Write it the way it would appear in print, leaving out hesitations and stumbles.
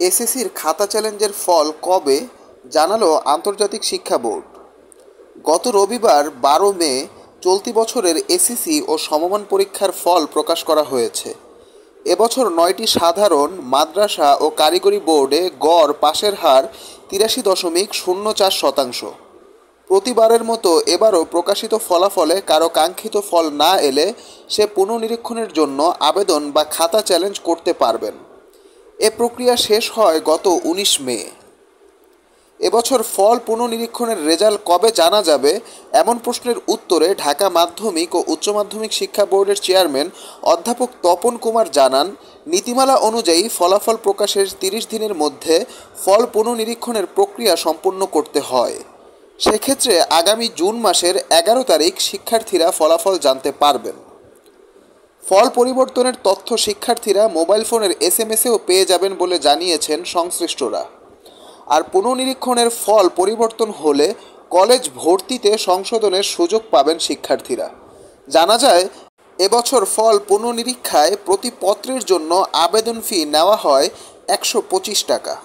এসএসসির খাতা চ্যালেঞ্জের ফল কবে জানালো আন্তর্জাতিক শিক্ষা বোর্ড। গত রবিবার 12 মে চলতি বছরের এসএসসি ও সমমান পরীক্ষার ফল প্রকাশ করা হয়েছে। এবছর 9টি সাধারণ, মাদ্রাসা ও কারিগরি বোর্ডে গড় পাশের হার 83.04%। প্রতিবারের মতো এবারও প্রকাশিত ফলাফলে কারো কাঙ্ক্ষিত ফল না এলে সে পুনর্নিরীক্ষণের জন্য আবেদন বা খাতা চ্যালেঞ্জ করতে পারবেন। এ প্রক্রিয়া শেষ হয় গত 19 মে। এবছর ফল পুনর্নিরীক্ষণের রেজাল্ট কবে জানা যাবে এমন প্রশ্নের উত্তরে ঢাকা মাধ্যমিক ও উচ্চ মাধ্যমিক শিক্ষা বোর্ডের চেয়ারম্যান অধ্যাপক তপন কুমার জানান, নীতিমালা অনুযায়ী ফলাফল প্রকাশের 30 দিনের মধ্যে ফল পুনর্নিরীক্ষণের প্রক্রিয়া সম্পন্ন করতে হয়। সেক্ষেত্রে আগামী জুন মাসের 11 তারিখ শিক্ষার্থীরা ফলাফল জানতে পারবেন। ফল পরিবর্তনের তথ্য শিক্ষার্থীরা মোবাইল ফোনের SMS-এও পেয়ে যাবেন বলে জানিয়েছেন সংশ্লিষ্টরা। আর পুনর্নিরীক্ষণের ফল পরিবর্তন হলে কলেজ ভর্তিতে সংশোধনের সুযোগ পাবেন শিক্ষার্থীরা। জানা যায়, এবছর ফল পুনর্নিরীক্ষায় প্রতি পত্রের জন্য আবেদন ফি নেওয়া হয় 125 টাকা।